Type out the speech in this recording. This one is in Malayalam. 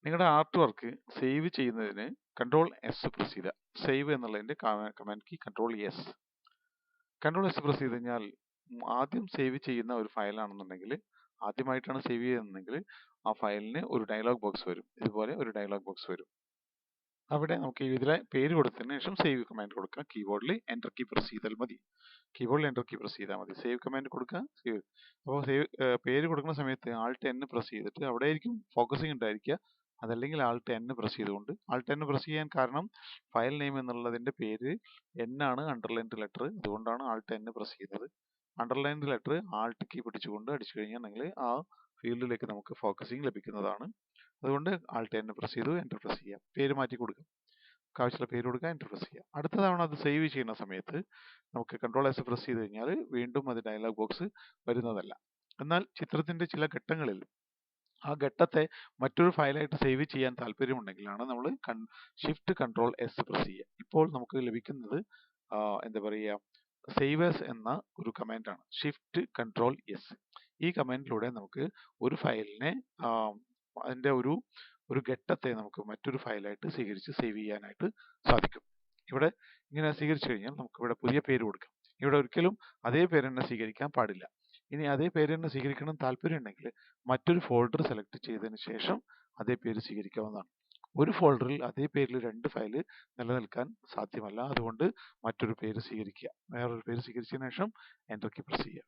നിങ്ങളുടെ ആർട്ട് വർക്ക് സേവ് ചെയ്യുന്നതിന് കൺട്രോൾ എസ് പ്രസ് ചെയ്യുക. സേവ് എന്നുള്ളതിന്റെ command key control S. Control S press ചെയ്ത് കഴിഞ്ഞാൽ ആദ്യം സേവ് ചെയ്യുന്ന ഒരു ഫയലാണെന്നുണ്ടെങ്കിൽ, ആദ്യമായിട്ടാണ് സേവ് ചെയ്യുന്നതെങ്കിൽ ആ ഫയലിന് ഒരു ഡയലോഗ് ബോക്സ് വരും. ഇതുപോലെ ഒരു ഡയലോഗ് ബോക്സ് വരും. അവിടെ നമുക്ക് ഇതിലെ പേര് കൊടുത്തതിന് ശേഷം സേവ് കമാൻഡ് കൊടുക്കുക. കീബോർഡിൽ എൻ്റർ കീ പ്രസ് ചെയ്താൽ മതി. കീബോർഡിൽ എൻ്റർ കീ പ്രസ് ചെയ്താൽ മതി. സേവ് കമാൻഡ് കൊടുക്കുക. സേവ്. അപ്പോൾ പേര് കൊടുക്കുന്ന സമയത്ത് ആൾട്ട് എൻ പ്രസ് ചെയ്തിട്ട് അവിടെ ആയിരിക്കും ഫോക്കസിങ് ഉണ്ടായിരിക്കുക. അതല്ലെങ്കിൽ ആൾട്ട് എൻ പ്രസ് ചെയ്തുകൊണ്ട്, ആൾട്ട് എൻ പ്രസ് ചെയ്യാൻ കാരണം ഫയൽ നെയിം എന്നുള്ളതിന്റെ പേര് എൻ ആണ്, അണ്ടർലൈൻഡ് ലെറ്റർ. അതുകൊണ്ടാണ് ആൾട്ട് എൻ പ്രസ് ചെയ്യുന്നത്. അണ്ടർലൈൻഡ് ലെറ്റർ ആൾട്ട് കീ പിടിച്ചുകൊണ്ട് അടിച്ചു കഴിഞ്ഞിട്ടുണ്ടെങ്കിൽ ആ ഫീൽഡിലേക്ക് നമുക്ക് ഫോക്കസിങ് ലഭിക്കുന്നതാണ്. അതുകൊണ്ട് ആൾട്ട് എൻ പ്രസ് ചെയ്തു, എൻ്റർ പ്രസ് ചെയ്യുക. പേര് മാറ്റി കൊടുക്കുക. ആവശ്യമുള്ള പേര് കൊടുക്കുക, എൻ്റർ പ്രസ് ചെയ്യുക. അടുത്ത തവണ അത് സേവ് ചെയ്യുന്ന സമയത്ത് നമുക്ക് കൺട്രോൾ എസ് പ്രസ് ചെയ്ത് കഴിഞ്ഞാൽ വീണ്ടും അത് ഡയലോഗ് ബോക്സ് വരുന്നതല്ല. എന്നാൽ ചിത്രത്തിന്റെ ചില ഘട്ടങ്ങളിൽ ആ ഘട്ടത്തെ മറ്റൊരു ഫയലായിട്ട് സേവ് ചെയ്യാൻ താല്പര്യമുണ്ടെങ്കിലാണ് നമ്മൾ ഷിഫ്റ്റ് കൺട്രോൾ എസ് പ്രസ് ചെയ്യുക. ഇപ്പോൾ നമുക്ക് ലഭിക്കുന്നത് എന്താ പറയുക, സേവ് ആസ് എന്ന ഒരു കമാൻഡാണ്. Shift control S. ഈ കമാൻഡിലൂടെ നമുക്ക് ഒരു ഫയലിനെ അതിന്റെ ഒരു ഘട്ടത്തെ നമുക്ക് മറ്റൊരു ഫയലായിട്ട് സ്വീകരിച്ച് സേവ് ചെയ്യാനായിട്ട് സാധിക്കും. ഇവിടെ ഇങ്ങനെ സ്വീകരിച്ചു കഴിഞ്ഞാൽ നമുക്ക് ഇവിടെ പുതിയ പേര് കൊടുക്കാം. ഇവിടെ ഒരിക്കലും അതേ പേര് തന്നെ സ്വീകരിക്കാൻ പാടില്ല. ഇനി അതേ പേര് തന്നെ സ്വീകരിക്കണം താല്പര്യം ഉണ്ടെങ്കിൽ മറ്റൊരു ഫോൾഡർ സെലക്ട് ചെയ്തതിന് ശേഷം അതേ പേര് സ്വീകരിക്കാവുന്നതാണ്. ഒരു ഫോൾഡറിൽ അതേ പേരിൽ രണ്ട് ഫയൽ നിലനിൽക്കാൻ സാധ്യമല്ല. അതുകൊണ്ട് മറ്റൊരു പേര് സ്വീകരിക്കുക. വേറൊരു പേര് സ്വീകരിച്ചതിന് ശേഷം എൻ്റർ കീ പ്രസ് ചെയ്യുക.